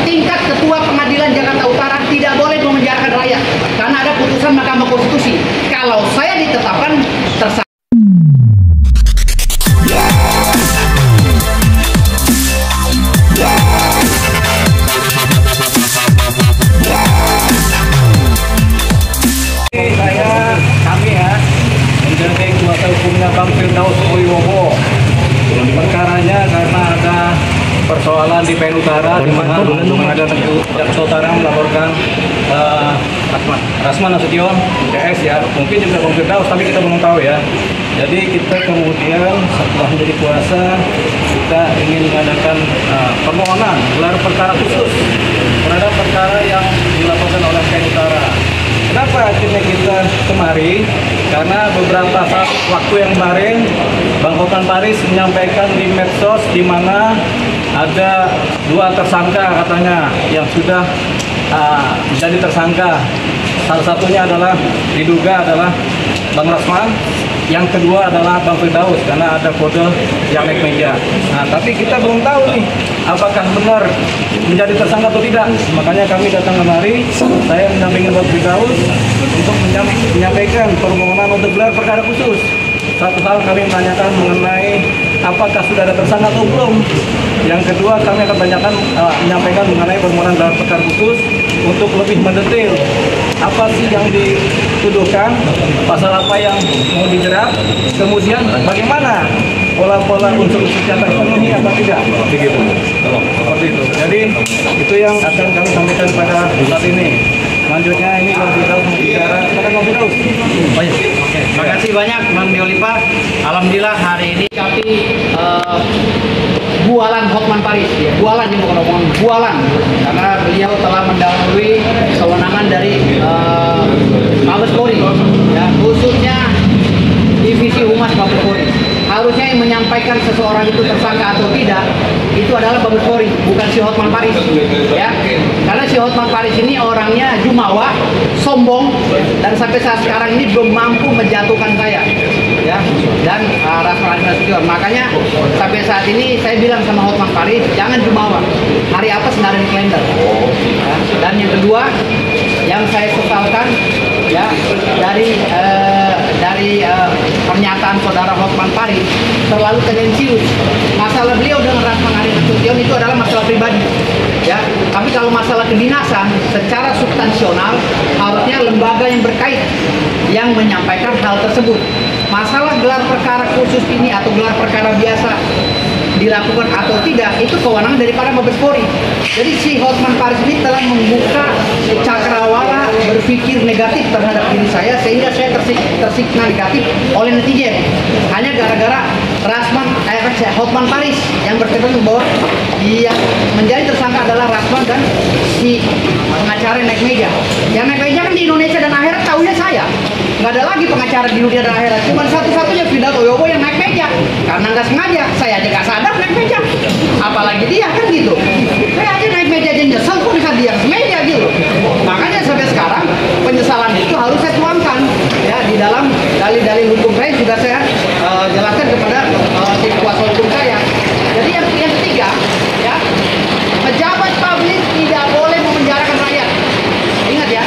setingkat Ketua Pengadilan Jakarta Utara tidak boleh memenjarakan rakyat karena ada putusan Mahkamah Konstitusi. Kalau saya ditetapkan tersangka. Kami menjadi kuasa hukumnya Bang Firdaus Wibowo. Perkaranya karena ada persoalan di PN Utara di mana Pengadilan Jakarta Utara melaporkan Rasman Nasution DS ya, mungkin juga Bang Firdaus tapi kita belum tahu ya. Jadi kita kemudian setelah menjadi kuasa kita ingin mengadakan permohonan gelar perkara khusus terhadap perkara yang dilaporkan oleh PN Utara. Kenapa akhirnya kita kemari? Karena beberapa saat waktu yang kemarin Bang Hotman Paris menyampaikan di medsos di mana ada 2 tersangka katanya yang sudah menjadi tersangka. Salah satunya adalah diduga adalah Bang Rasman, yang kedua adalah Bang Firdaus karena ada kode yang naik meja. Nah, tapi kita belum tahu nih apakah benar menjadi tersangka atau tidak. Makanya kami datang kemari, saya mendampingi Bang Firdaus untuk menyampaikan permohonan untuk gelar perkara khusus. Satu hal kami menanyakan mengenai apakah sudah ada tersangka atau belum. Yang kedua kami akan menyampaikan mengenai permohonan gelar perkara khusus untuk lebih mendetail apa sih yang dituduhkan, pasal apa yang mau dijerat, kemudian bagaimana pola-pola unsur-unsur yang terpenuhi apa tidak, begitu. Seperti itu. Jadi itu yang akan kami sampaikan pada saat ini. Selanjutnya ini Bang Firdaus bicara. Silakan Bang Firdaus. Oke, terima kasih banyak Bang Diolipa. Alhamdulillah hari ini kami bualan Hotman Paris, ya, bualan yang bukan omongan, bualan, karena beliau telah mendahului kewenangan dari Mabes Polri, ya, khususnya Divisi Humas Mabes Polri. Harusnya yang menyampaikan seseorang itu tersangka atau tidak itu adalah Mabes Polri, bukan si Hotman Paris, ya. Karena si Hotman Paris ini orangnya jumawa, sombong, dan sampai saat sekarang ini belum mampu menjatuhkan saya, ya. Dan Rasman Nasution. Makanya sampai saat ini saya bilang sama Hotman Paris, jangan jumawa. Hari apa nggak ada di kalender. Ya. Dan yang kedua, yang saya sesalkan, ya, dari pernyataan saudara Hotman Paris terlalu tendensius. Masalah beliau dengan Rasman Nasution itu adalah masalah pribadi, ya. Tapi kalau masalah kedinasan secara substansional harusnya lembaga yang berkait yang menyampaikan hal tersebut. Masalah gelar perkara khusus ini atau gelar perkara biasa dilakukan atau tidak itu kewenangan daripada Mabes Polri. Jadi si Hotman Paris ini telah membuka cakrawala berpikir negatif terhadap diri saya sehingga saya tersiksa negatif oleh netizen hanya gara-gara Hotman Paris yang berkata bahwa yang menjadi tersangka adalah Rasman dan si pengacara naik meja. Yang naik meja kan di Indonesia dan akhirat tahunya saya. Nggak ada lagi pengacara di dunia dan akhirat. Cuma satu-satunya Firdaus Wibowo yang naik meja. Karena nggak sengaja, saya aja nggak sadar naik meja. Apalagi dia kan gitu. Saya aja naik meja aja nyesel kok bisa dia meja gitu. Makanya sampai sekarang penyesalan itu harus saya tuangkan ya di dalam dalil-dalil hukum saya sudah saya jelaskan kepada tim kuasa hukum saya. Jadi yang ketiga, ya, pejabat publik tidak boleh memenjarakan rakyat. Ingat ya,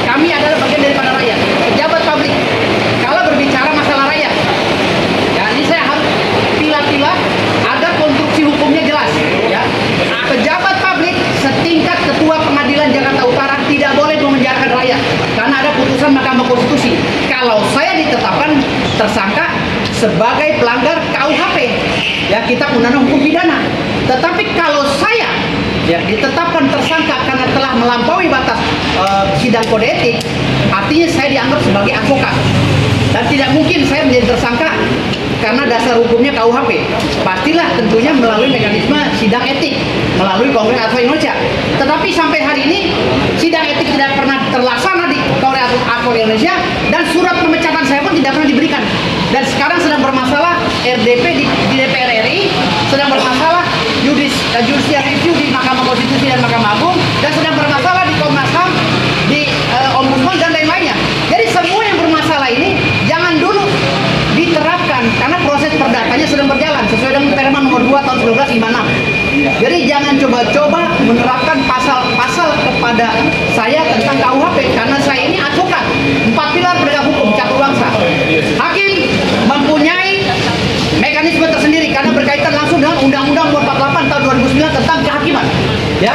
kami adalah bagian daripada rakyat. Pejabat publik kalau berbicara masalah rakyat, ya ini saya harus pilah-pilah ada konstruksi hukumnya jelas. Ya, pejabat publik setingkat Ketua Pengadilan Jakarta Utara tidak boleh memenjarakan rakyat karena ada putusan Mahkamah Konstitusi. Kalau saya ditetapkan tersangka sebagai pelanggar KUHP, ya, Kitab Undang-Undang Hukum Pidana. Tetapi kalau saya ya ditetapkan tersangka karena telah melampaui batas sidang kode etik, artinya saya dianggap sebagai advokat dan tidak mungkin saya menjadi tersangka karena dasar hukumnya KUHP. Pastilah tentunya melalui mekanisme sidang etik melalui Kongres Advokat Indonesia. Tetapi sampai hari ini sidang etik tidak pernah terlaksana di Kongres Advokat Indonesia dan surat pemecatan saya pun tidak pernah diberikan. Dan sekarang sedang bermasalah RDP di DPR RI, sedang bermasalah judicial review di Mahkamah Konstitusi dan Mahkamah Agung, dan sedang bermasalah di Komnas HAM, di Ombudsman dan lain-lainnya. Jadi semua yang bermasalah ini jangan dulu diterapkan karena proses perdatanya sedang berjalan sesuai dengan Permen nomor 2 tahun 1956. Jadi jangan coba-coba menerapkan pasal kepada saya tentang KUHP karena saya ini advokat 4 pilar penegak hukum catur bangsa. Hakim mempunyai mekanisme tersendiri karena berkaitan langsung dengan Undang-Undang Nomor 48 tahun 2009 tentang kehakiman. Ya,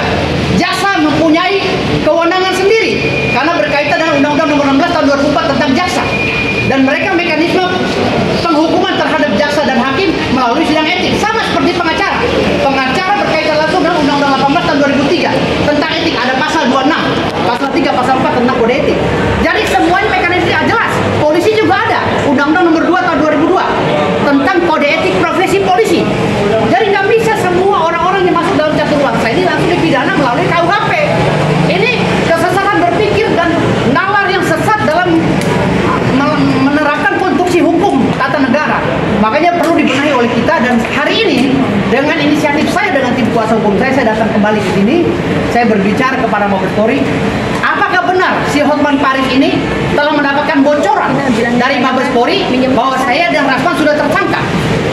jaksa mempunyai kewenangan sendiri karena berkaitan dengan Undang-Undang Nomor 16 tahun 2004 tentang jaksa. Dan mereka mekanisme penghukuman terhadap jaksa dan hakim melalui sidang etik sama seperti pengacara. Pengacara berkaitan langsung dengan Undang-Undang 18 tahun 2003 tentang etik, ada pasal 26, pasal 3, pasal 4 tentang kode etik. Jadi semuanya mekanismenya jelas. Polisi juga ada Undang-Undang Nomor 2 tahun 2002 tentang kode etik profesi polisi. Jadi nggak bisa semua orang-orang yang masuk dalam catur bangsa ini langsung dipidana melalui KUHP. Ini kesesatan berpikir dan nalar yang sesat dalam menerapkan konstruksi hukum tata negara. Makanya perlu dibenahi oleh kita, dan hari ini dengan inisiatif saya dengan tim kuasa hukum saya datang kembali ke sini. Saya berbicara kepada Mabes Polri, apakah benar si Hotman Paris ini telah mendapatkan bocoran dari Mabes Polri bahwa saya dan Rasman sudah tersangka.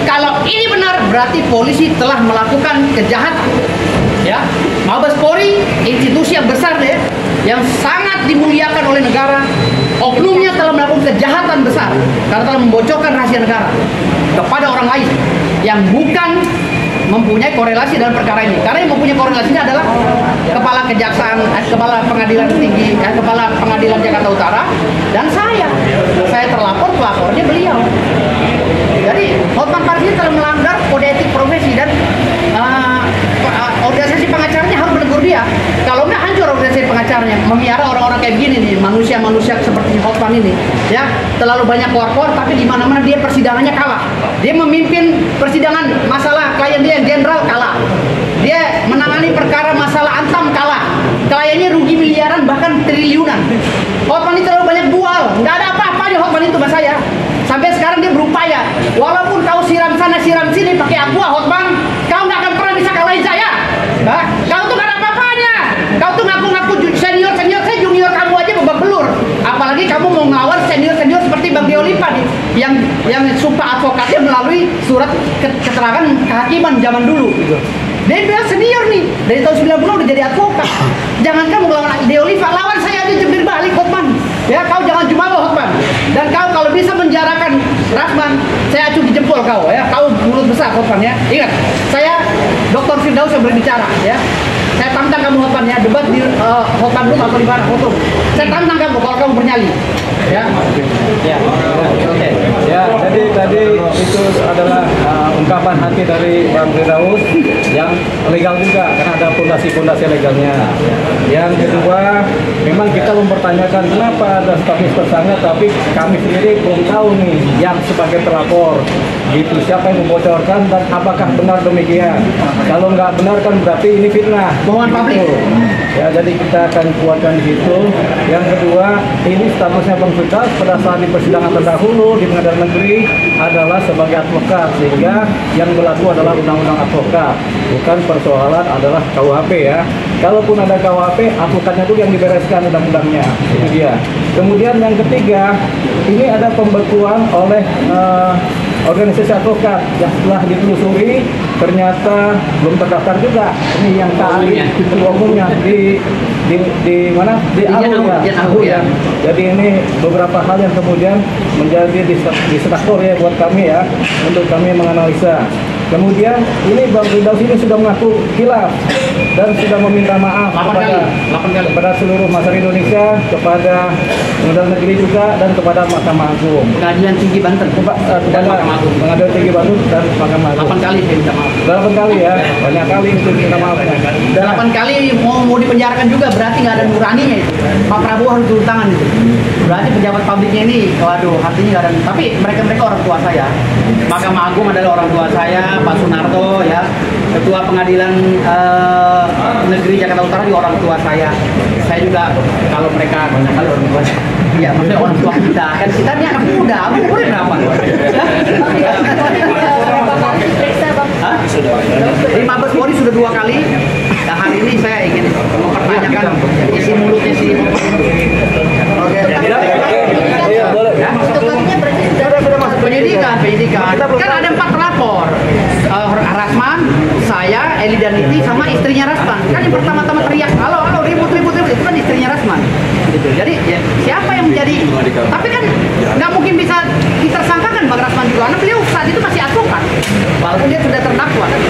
Kalau ini benar, berarti polisi telah melakukan kejahatan. Ya, Mabes Polri institusi yang besar deh, yang sangat dimuliakan oleh negara. Oknumnya telah melakukan kejahatan besar karena telah membocorkan rahasia negara kepada orang lain yang bukan mempunyai korelasi dalam perkara ini. Karena yang mempunyai korelasinya adalah kepala kejaksaan, kepala pengadilan tinggi, kepala pengadilan Jakarta Utara, dan saya. Saya terlapor, pelapornya beliau. Jadi Hotman Paris ini telah melanggar kode etik profesi, dan organisasi pengacaranya harus menegur dia. Kalau nggak hancur organisasi pengacaranya. Memiara orang-orang kayak gini nih, manusia-manusia seperti Hotman ini, ya terlalu banyak keluar-keluar, tapi di mana-mana dia persidangannya kalah. Dia memimpin persidangan masalah klien dia yang jenderal kalah. Dia menangani perkara masalah Antam kalah. Kliennya rugi miliaran bahkan triliunan. Hotman ini terlalu banyak bual, nggak ada apa-apanya Hotman itu sama saya. Sampai sekarang dia berupaya, walaupun kau siram sana siram sini pakai aqua Hotman, kau nggak akan pernah bisa kalahin saya. Nah, kau tuh nggak ada apa-apanya. Kau tuh ngaku-ngaku senior, saya junior kamu aja babak belur. Apalagi kamu mau ngawal senior seperti Bang Deolipa nih, yang sumpah advokatnya melalui surat keterangan kehakiman zaman dulu. Dia bilang senior nih, dari tahun 90 udah jadi advokat. Jangan kamu melawan Deolipa, lawan saya aja jebir balik Hotman. Ya, kau jangan jumawa Hotman. Dan kau kalau bisa menjarakan Rasman, saya acungi jempol kau ya. Kau mulut besar Hotman ya. Ingat, saya Dr. Firdaus yang berbicara ya. Saya tantang kamu Hotman ya, debat di Hotman Room atau di mana Hotman. Saya tantang kamu kalau kamu bernyali. Ya. Ya. Oke. Ya, jadi tadi itu adalah ungkapan hati dari Bang Firdaus yang legal juga karena ada fondasi-fondasi legalnya. Yang kedua, memang kita mempertanyakan kenapa ada status tersangka tapi kami sendiri belum tahu nih yang sebagai pelapor itu siapa yang membocorkan dan apakah benar demikian. Kalau nggak benar kan berarti ini fitnah. Bohongan publik. Ya, jadi kita akan kuatkan di situ. Yang kedua, ini statusnya Bang Firdaus pada saat di persidangan terdahulu di pengadilan negeri adalah sebagai advokat, sehingga yang berlaku adalah undang-undang advokat, bukan persoalan adalah KUHP ya. Kalaupun ada KUHP, advokatnya itu yang dibereskan undang-undangnya, itu dia. Kemudian yang ketiga, ini ada pembekuan oleh organisasi advokat yang setelah ditelusuri ternyata belum terdaftar juga. Ini yang kali ketua umumnya di mana di AHU ya. Jadi ini beberapa hal yang kemudian menjadi distraktor ya buat kami ya, untuk kami menganalisa. Kemudian ini Bang Firdaus ini sudah mengaku khilaf dan sudah meminta maaf kepada seluruh masyarakat Indonesia, kepada pengadilan negeri juga, dan kepada Mahkamah Agung. Pengadilan Tinggi Banten. Kepada Pengadilan Tinggi Banten dan Mahkamah Agung. 8 kali saya minta maaf. 8 kali ya, banyak kali itu minta maaf. 8 kali mau dipenjarakan juga, berarti nggak ada nuraninya itu. Pak Prabowo harus turun tangan itu. Berarti pejabat publiknya ini, waduh, hatinya nggak ada. Tapi mereka orang tua saya. Mahkamah Agung adalah orang tua saya. Pak Sunarto ya, ketua pengadilan negeri Jakarta Utara di orang tua saya. Saya juga kalau mereka banyak kali orang tua saya. Iya, maksudnya orang tua kita kan, kita ini anak muda, umurnya berapa? Hah? Di Mabes Polri sudah 2 kali. Nah, hari ini saya ingin mempertanyakan isi mulutnya si Oke. Iya, boleh. Sudah masuk penyidikan. Kan ada 4 pelapor. Rasman, saya, Eli Daniti, sama istrinya Rasman. Kan yang pertama-tama teriak, halo, ribut. Itu gitu. Jadi ya, siapa yang menjadi? Tapi kan nggak mungkin bisa ditersangkakan Bang Rasman Juwana. Beliau saat itu masih advokat, walaupun dia sudah terdakwa kan.